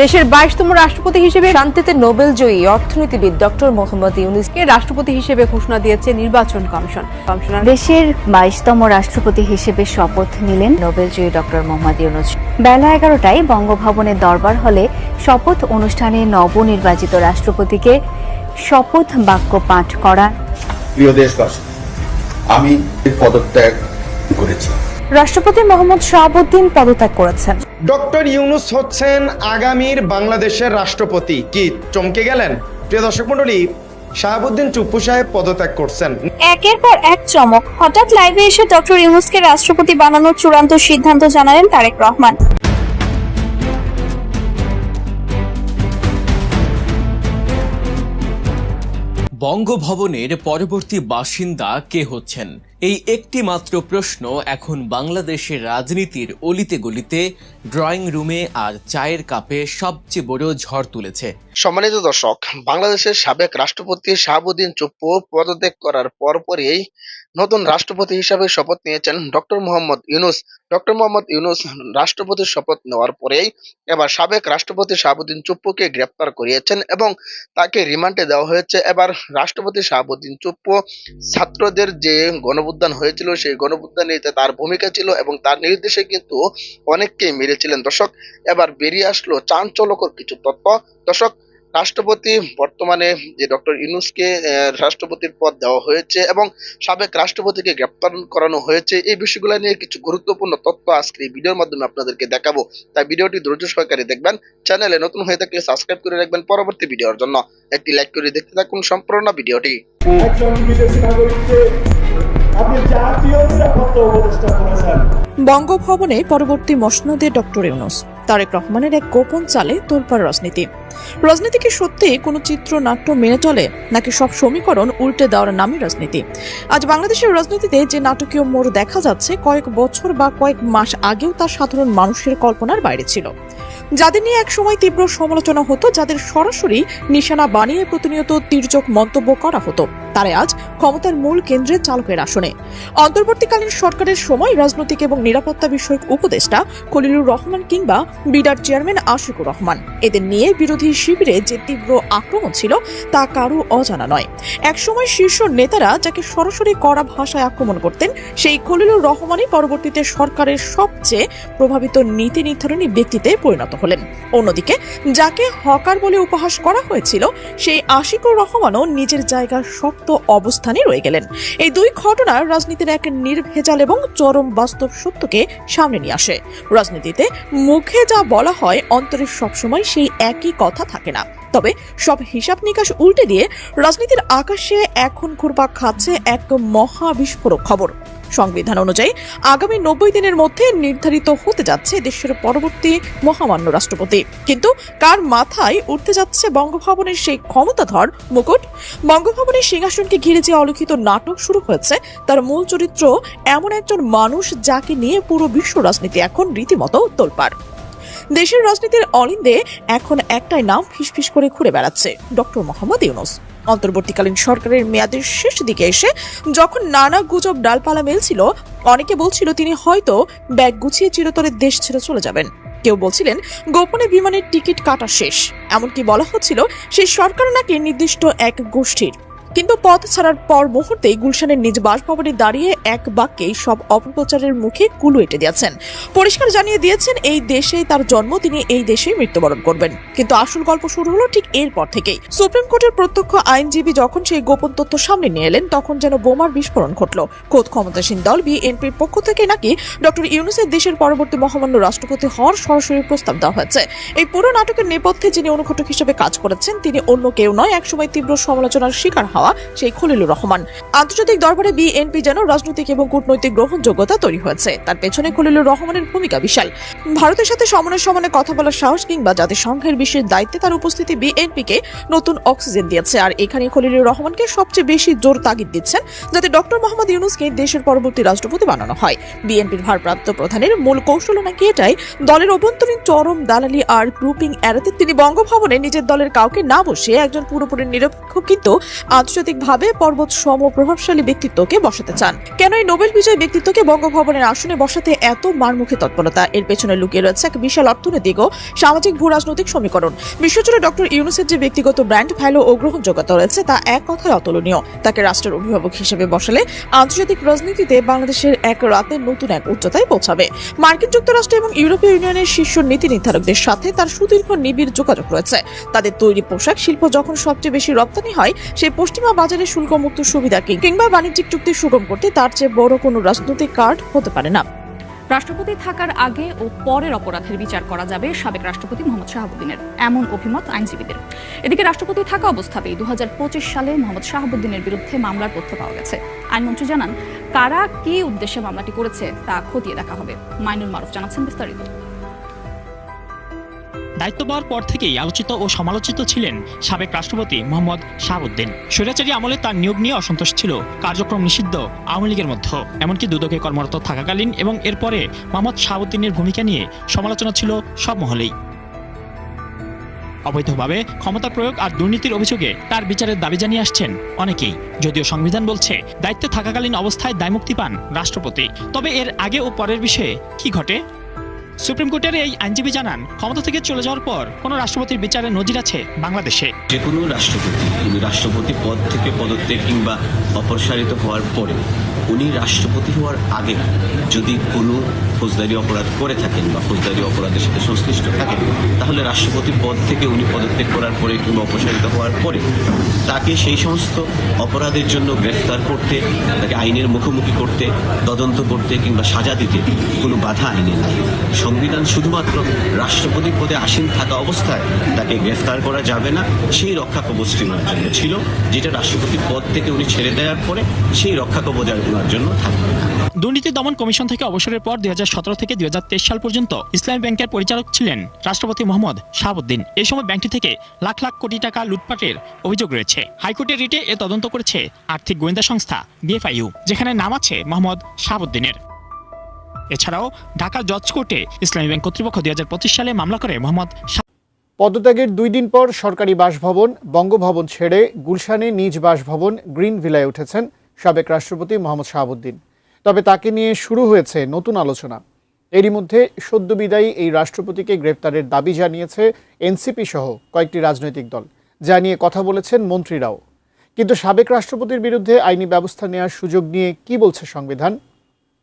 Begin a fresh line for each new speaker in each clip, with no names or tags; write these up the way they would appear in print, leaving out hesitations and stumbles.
দেশের 22তম রাষ্ট্রপতি হিসেবে শান্তিতে নোবেলজয়ী অর্থনীতিবিদ ডক্টর মোহাম্মদ ইউনূসকে রাষ্ট্রপতি হিসেবে ঘোষণা দিয়েছে নির্বাচন কমিশন।
দেশের 22তম রাষ্ট্রপতি হিসেবে শপথ নিলেন নোবেলজয়ী ডক্টর মোহাম্মদ ইউনূস। বেলা 11টায় বঙ্গভবনের দরবার হলে শপথ অনুষ্ঠানে নবনির্বাচিত রাষ্ট্রপতিকে শপথ বাক্য পাঠ করা।
প্রিয় দেশবাসী, আমি পদত্যাগ করেছি।
রাষ্ট্রপতি মোহাম্মদ শাহাবুদ্দিন পদত্যাগ করেছেন।
ডক্টর ইউনূস হচ্ছেন আগামীর বাংলাদেশের রাষ্ট্রপতি। কি চমকে গেলেন? প্রিয় দর্শক মণ্ডলী, শাহাবুদ্দিন চুপ্পু সাহেব পদত্যাগ করছেন।
একের পর এক চমক। হঠাৎ লাইভে এসে ডক্টর ইউনূসকে রাষ্ট্রপতি বানানোর চূড়ান্ত সিদ্ধান্ত জানালেন তারেক রহমান।
বঙ্গভবনের পরবর্তী বাসিন্দা কে হচ্ছেন? এই একটি মাত্র প্রশ্ন এখন বাংলাদেশের রাজনীতির অলিতে গলিতে, ড্রয়িং রুমে আর চায়ের কাপে সবচেয়ে বড় ঝড় তুলেছে।
সম্মানিত দর্শক, বাংলাদেশের সাবেক রাষ্ট্রপতি শাহাবুদ্দিন চুপ্পু পদত্যাগ করার পরপরই নতুন রাষ্ট্রপতি হিসাবে শপথ নিয়েছেন ডক্টর মোহাম্মদ ইউনূস। ডক্টর মোহাম্মদ ইউনূস রাষ্ট্রপতির শপথ নেওয়ার পরেই এবার সাবেক রাষ্ট্রপতি শাহাবুদ্দিন চুপ্পুকে গ্রেপ্তার করিয়েছেন এবং তাকে রিমান্ডে দেওয়া হয়েছে। এবার রাষ্ট্রপতি শাহাবুদ্দিন চুপ্পু ছাত্রদের যে গণঅভ্যুত্থান হয়েছিল সেই গণঅভ্যুত্থানে তার ভূমিকা ছিল এবং তার নির্দেশে কিন্তু অনেককেই মেরেছিলেন। দর্শক, এবার বেরিয়ে আসলো চাঞ্চল্যকর কিছু তথ্য। দর্শক, রাষ্ট্রপতি বর্তমানে যে ডক্টর ইউনূসকে রাষ্ট্রপতির পদ দেওয়া হয়েছে এবং সাবেক রাষ্ট্রপতিকে গ্রেপ্তার করানো হয়েছে, এই বিষয়গুলো নিয়ে কিছু গুরুত্বপূর্ণ তথ্য আজকে এই ভিডিওর মাধ্যমে আপনাদেরকে দেখাবো। তাই ভিডিওটি ধৈর্য সহকারে দেখবেন। চ্যানেলে নতুন হয়ে থাকলে সাবস্ক্রাইব করে রাখবেন পরবর্তী ভিডিওর জন্য। একটি লাইক করে দেখতে থাকুন সম্পূর্ণ ভিডিওটি।
বঙ্গভবনে পরবর্তী মসনদে ডক্টর ইউনূস, তারেক রহমানের এক গোপন চালে তোলপাড় রাজনীতি। রাজনীতি কি সত্যি কোনো চিত্রনাট্য মেনে চলে, নাকি সব সমীকরণ উল্টে দেওয়ার নামে রাজনীতি? আজ বাংলাদেশের রাজনীতিতে যে নাটকীয় মোড় দেখা যাচ্ছে, কয়েক বছর বা কয়েক মাস আগেও তা সাধারণ মানুষের কল্পনার বাইরে ছিল। যাদের নিয়ে এক সময় তীব্র সমালোচনা হতো, যাদের সরাসরি নিশানা বানিয়ে প্রতিনিয়ত তির্যক মন্তব্য করা হতো, তারাই আজ ক্ষমতার মূল কেন্দ্রে চালকের আসনে। অন্তর্বর্তীকালীন সরকারের সময় রাজনৈতিক এবং নিরাপত্তা বিষয়ক উপদেষ্টা খলিলুর রহমান কিংবা বিডার চেয়ারম্যান আশিকুর রহমান, এদের নিয়ে বিরোধী শিবিরে যে তীব্র আক্রমণ ছিল তা কারো অজানা নয়। একসময় শীর্ষ নেতারা যাকে সরাসরি কড়া ভাষায় আক্রমণ করতেন, সেই খলিলুর রহমানই পরবর্তীতে সরকারের সবচেয়ে প্রভাবিত নীতি নির্ধারণী ব্যক্তিতে পরিণত হলেন। অন্যদিকে যাকে হকার বলে উপহাস করা হয়েছিল, সেই আশিকুর রহমানও নিজের জায়গার শক্ত অবস্থানে রয়ে গেলেন। এই দুই ঘটনার রাজনীতির এক নির্ভেজাল এবং চরম বাস্তব সত্যকে সামনে নিয়ে আসে। রাজনীতিতে মুখে যা বলা হয়, অন্তরে সবসময় সেই একই কথা থাকে না। তবে সব হিসাব নিকাশ উল্টে দিয়ে রাজনীতির আকাশে এখন ঘুরপাক খাচ্ছে এক মহা বিস্ফোরক খবর। সংবিধান অনুযায়ী আগামী 90 দিনের মধ্যে নির্ধারিত হতে যাচ্ছে দেশের পরবর্তী মহামান্য রাষ্ট্রপতি। কিন্তু কার মাথায় উঠতে যাচ্ছে বঙ্গভবনের সেই ক্ষমতাধর মুকুট? বঙ্গভবনের সিংহাসনকে ঘিরে যে অলিখিত নাটক শুরু হয়েছে, তার মূল চরিত্র এমন একজন মানুষ যাকে নিয়ে পুরো বিশ্ব রাজনীতি এখন রীতিমতো তোলপাড়। দেশের রাজনীতির অলিন্দে এখন একটাই নাম ফিসফিস করে ঘুরে বেড়াচ্ছে, ডক্টর মোহাম্মদ ইউনূস। অন্তর্বর্তীকালীন সরকারের মেয়াদের শেষ দিকে এসে যখন নানা গুজব ডালপালা মেলছিল, অনেকে বলছিল তিনি হয়তো ব্যাগ গুছিয়ে চিরতরে দেশ ছেড়ে চলে যাবেন। কেউ বলছিলেন গোপনে বিমানের টিকিট কাটা শেষ। এমনকি বলা হচ্ছিল সেই সরকার নাকি নির্দিষ্ট এক গোষ্ঠীর। কিন্তু পথ ছাড়ার পর মুহূর্তেই গুলশানের নিজ বাসভবনে দাঁড়িয়ে এক বাক্যেই সব অপপ্রচারের মুখে কুলু এঁটে দিয়েছেন। পরিষ্কার জানিয়ে দিয়েছেন এই দেশেই তার জন্ম, তিনি এই দেশেই মৃত্যুবরণ করবেন। কিন্তু আসল গল্প শুরু হলো ঠিক এরপর থেকেই। সুপ্রিম কোর্টের প্রত্যক্ষ আইনজীবী যখন সেই গোপন তথ্য সামনে নিয়ে এলেন, তখন যেন বোমার বিস্ফোরণ ঘটল। খোদ ক্ষমতাসীন দল বিএনপির পক্ষ থেকে নাকি ডক্টর ইউনূসের দেশের পরবর্তী মহামান্য রাষ্ট্রপতি হওয়ার সরাসরি প্রস্তাব দেওয়া হয়েছে। এই পুরো নাটকের নেপথ্যে যিনি অনুঘটক হিসেবে কাজ করেছেন, তিনি অন্য কেউ নয়, একসময় তীব্র সমালোচনার শিকার হওয়া সেই খলিলুর রহমান। আন্তর্জাতিক দরবারে বিএনপি যেন রাজনৈতিক এবং কূটনৈতিক গ্রহণযোগ্যতা তৈরি হয়েছে, তার পেছনে খলিলুর রহমানের ভূমিকা বিশাল। ভারতের সাথে সমানে কথা বলার সাহস কিংবা জাতিসংঘের বিশেষ দায়িত্বে তার উপস্থিতি বিএনপিকে নতুন অক্সিজেন দিয়েছে। আর এখানে খলিলুর রহমানকে সবচেয়ে বেশি জোর তাগিদ দিচ্ছেন যাতে ডক্টর মোহাম্মদ ইউনূসকে দেশের পরবর্তী রাষ্ট্রপতি বানানো হয়। বিএনপির ভারপ্রাপ্ত প্রধানের মূল কৌশল নাকি এটাই, দলের অভ্যন্তরীণ চরম দালালি আর গ্রুপিং এড়াতে তিনি বঙ্গভবনে নিজের দলের কাউকে না বসিয়ে একজন পুরোপুরি নিরপেক্ষ কিন্তু আন্তর্জাতিক আন্তর্জাতিকভাবে পর্বত সম প্রভাবশালী ব্যক্তিত্বকে বসাতে চান? কেন এই নোবেল বিজয়ী ব্যক্তিত্বকে বঙ্গভবনের আসনে বসাতে এত মারমুখী তৎপরতা? এর পেছনে লুকিয়ে রয়েছে এক বিশাল অর্থনৈতিক ও সামাজিক ভূ রাজনৈতিক সমীকরণ। বিশ্বজুড়ে ডক্টর ইউনূসের যে ব্যক্তিগত ব্র্যান্ড ভ্যালু ও গ্রহণযোগ্যতা রয়েছে তা এক কথায় অতুলনীয়। তাকে রাষ্ট্রের অভিভাবক হিসেবে বসালে আন্তর্জাতিক রাজনীতিতে বাংলাদেশের এক রাতে নতুন এক উচ্চতায় পৌঁছাবে। মার্কিন যুক্তরাষ্ট্র এবং ইউরোপীয় ইউনিয়নের শীর্ষ নীতি নির্ধারকদের সাথে তার সুদীর্ঘ নিবিড় যোগাযোগ রয়েছে। তাদের তৈরি পোশাক শিল্প যখন সবচেয়ে বেশি রপ্তানি হয়, সেই পশ্চিমা বাজারে শুল্কমুক্ত সুবিধা কিংবা বাণিজ্যিক চুক্তি সুগম করতে তার চেয়ে বড় কোনো রাজনৈতিক কার্ড হতে পারে না।
রাষ্ট্রপতি থাকার আগে ও পরের অপরাধের বিচার করা যাবে সাবেক রাষ্ট্রপতি মোহাম্মদ শাহাবুদ্দিনের, এমন অভিমত আইনজীবীদের। এদিকে রাষ্ট্রপতি থাকা অবস্থাতেই 2025 সালে মোহাম্মদ শাহাবুদ্দিনের বিরুদ্ধে মামলার তথ্য পাওয়া গেছে। আইনমন্ত্রী জানান, কারা কি উদ্দেশ্যে মামলাটি করেছে তা খতিয়ে দেখা হবে। মাইনুল মারুফ জানাচ্ছেন বিস্তারিত।
দায়িত্ব পাওয়ার পর থেকেই আলোচিত ও সমালোচিত ছিলেন সাবেক রাষ্ট্রপতি মোহাম্মদ শাহাবুদ্দিন। স্বৈরাচারী আমলে তার নিয়োগ নিয়ে অসন্তোষ ছিল কার্যক্রম নিষিদ্ধ আওয়ামী লীগের মধ্যে। এমনকি দুদকে কর্মরত থাকাকালীন এবং এরপরে মোহাম্মদ শাহাবুদ্দিনের ভূমিকা নিয়ে সমালোচনা ছিল সব মহলেই। অবৈধভাবে ক্ষমতা প্রয়োগ আর দুর্নীতির অভিযোগে তার বিচারের দাবি জানিয়ে আসছেন অনেকেই। যদিও সংবিধান বলছে দায়িত্বে থাকাকালীন অবস্থায় দায়মুক্তি পান রাষ্ট্রপতি। তবে এর আগে ও পরের বিষয়ে কি ঘটে? সুপ্রিম কোর্টের এই আইনজীবী জানান, ক্ষমতা থেকে চলে যাওয়ার পর কোনো রাষ্ট্রপতির বিচারে নজির আছে বাংলাদেশে।
যে কোনো রাষ্ট্রপতি রাষ্ট্রপতি পদ থেকে পদত্যাগ কিংবা অপসারিত হওয়ার পরে উনি রাষ্ট্রপতি হওয়ার আগে যদি কোনো ফৌজদারি অপরাধ করে থাকেন বা ফৌজদারি অপরাধের সাথে সংশ্লিষ্ট থাকেন, তাহলে রাষ্ট্রপতি পদ থেকে উনি পদত্যাগ করার পরে কিংবা অপসারিত হওয়ার পরে তাকে সেই সমস্ত অপরাধের জন্য গ্রেফতার করতে, তাকে আইনের মুখোমুখি করতে, তদন্ত করতে কিংবা সাজা দিতে কোনো বাধা আইনে নাই। সংবিধান শুধুমাত্র রাষ্ট্রপতি পদে আসীন থাকা অবস্থায় তাকে গ্রেফতার করা যাবে না সেই রক্ষা কবচ নেওয়ার জন্য ছিল, যেটা রাষ্ট্রপতি পদ থেকে উনি ছেড়ে দেওয়ার পরে সেই রক্ষা কবচ নেওয়ার জন্য থাকবে না।
দুর্নীতি দমন কমিশন থেকে অবসরের পর 2017 থেকে 2023 সাল পর্যন্ত ইসলামী ব্যাংকের পরিচালক ছিলেন রাষ্ট্রপতি মোহাম্মদ শাহাবুদ্দিন। এই সময় ব্যাংকটি থেকে লাখ লাখ কোটি টাকা লুটপাটের অভিযোগ রয়েছে। হাইকোর্টের রিটে এ তদন্ত করেছে আর্থিক গোয়েন্দা সংস্থা BFIU, যেখানে নাম আছে মোহাম্মদ শাহাবুদ্দিনের। এছাড়াও ঢাকা জজ কোর্টে ইসলামী ব্যাংক কর্তৃপক্ষ 2025 সালে মামলা করে মোহাম্মদ
পদত্যাগের 2 দিন পর সরকারি বাসভবন বঙ্গভবন ছেড়ে গুলশানে নিজ বাসভবন গ্রিন ভিলায় উঠেছেন সাবেক রাষ্ট্রপতি মোহাম্মদ শাহাবুদ্দিন। তবে তাকে নিয়ে শুরু হয়েছে নতুন আলোচনা। এরই মধ্যে সদ্য বিদায়ী এই রাষ্ট্রপতিকে গ্রেপ্তারের দাবি জানিয়েছে এনসিপি সহ কয়েকটি রাজনৈতিক দল, যা নিয়ে কথা বলেছেন মন্ত্রীরাও। কিন্তু সাবেক রাষ্ট্রপতির বিরুদ্ধে আইনি ব্যবস্থা নেওয়ার সুযোগ নিয়ে কি বলছে সংবিধান?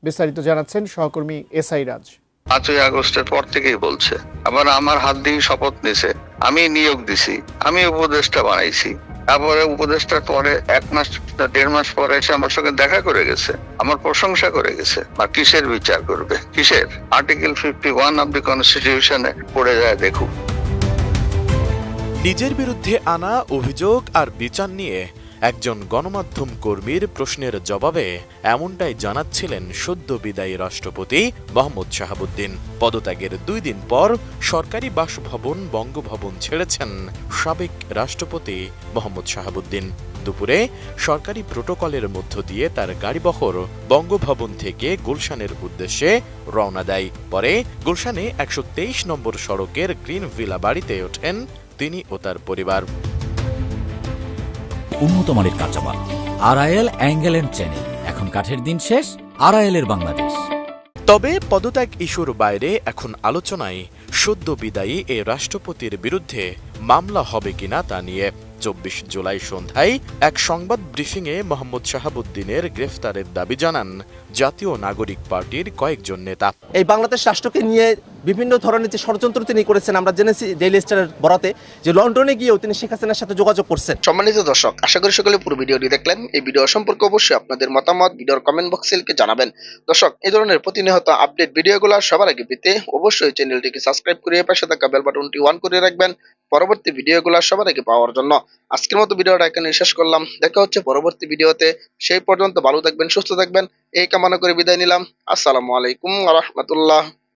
বিস্তারিত জানাচ্ছেন সহকর্মী SI রাজ।
5ই আগস্টের পর থেকেই বলছে, আবার আমার হাত দিয়ে শপথ নিছে, আমি নিয়োগ দিছি, আমি উপদেষ্টা বানাইছি। তারপরে উপদেষ্টার পরে 1-1.5 মাস পরে এসে আমার সঙ্গে দেখা করে গেছে, আমার প্রশংসা করে গেছে। আর কিসের বিচার করবে? কিসের? আর্টিকেল 51 অব দি কনস্টিটিউশনে পড়ে যায় দেখুন।
নিজের বিরুদ্ধে আনা অভিযোগ আর বিচার নিয়ে একজন গণমাধ্যম কর্মীর প্রশ্নের জবাবে এমনটাই জানাচ্ছিলেন সদ্য বিদায়ী রাষ্ট্রপতি মোহাম্মদ শাহাবুদ্দিন। পদত্যাগের 2 দিন পর সরকারি বাসভবন বঙ্গভবন ছেড়েছেন সাবেক রাষ্ট্রপতি মোহাম্মদ শাহাবুদ্দিন। দুপুরে সরকারি প্রোটোকলের মধ্য দিয়ে তার গাড়িবহর বঙ্গভবন থেকে গুলশানের উদ্দেশ্যে রওনা দেয়। পরে গুলশানে 123 নম্বর সড়কের গ্রিন ভিলা বাড়িতে ওঠেন তিনি ও তার পরিবার।
উন্নত মানের কাঁচামাল, আরআইএল অ্যাঙ্গেল এন্ড চ্যানেল। এখন কাঠের দিন শেষ, আরআইএল এর বাংলাদেশ।
তবে পদত্যাগ ইস্যুর বাইরে এখন আলোচনায় সদ্য বিদায়ী এ রাষ্ট্রপতির বিরুদ্ধে মামলা হবে কিনা তা নিয়ে। 24 জুলাই সন্ধ্যায় এক সংবাদ ব্রিফিংয়ে মোহাম্মদ শাহাবুদ্দিনের গ্রেফতারের দাবি জানান জাতীয় নাগরিক পার্টির কয়েকজন নেতা।
এই বাংলাদেশ রাষ্ট্রকে নিয়ে বিভিন্ন ধরনের যে ষড়যন্ত্র তিনি করেছেন আমরা জেনেছি ডেইলি স্টারের বরাতে, যে লন্ডনে গিয়েও তিনি শেখ হাসিনার সাথে যোগাযোগ করছেন।
সম্মানিত দর্শক, আশা করি সকলে পুরো ভিডিওটি দেখলেন। এই ভিডিও সম্পর্কে অবশ্যই আপনাদের মতামত ভিডিওর কমেন্ট বক্সে লিখে জানাবেন। দর্শক, এই ধরনের প্রতিনিয়ত আপডেট ভিডিওগুলো সবার আগে পেতে অবশ্যই চ্যানেলটিকে সাবস্ক্রাইব করে পাশে থাকা বেল বাটনটি অন করে রাখবেন পরবর্তী ভিডিওগুলো সবার আগে পাওয়ার জন্য। আজকের মতো ভিডিওটা এখানে শেষ করলাম। দেখা হচ্ছে পরবর্তী ভিডিওতে। সেই পর্যন্ত ভালো থাকবেন, সুস্থ থাকবেন এই কামনা করে বিদায় নিলাম। আসসালামু আলাইকুম ওয়া রাহমাতুল্লাহ।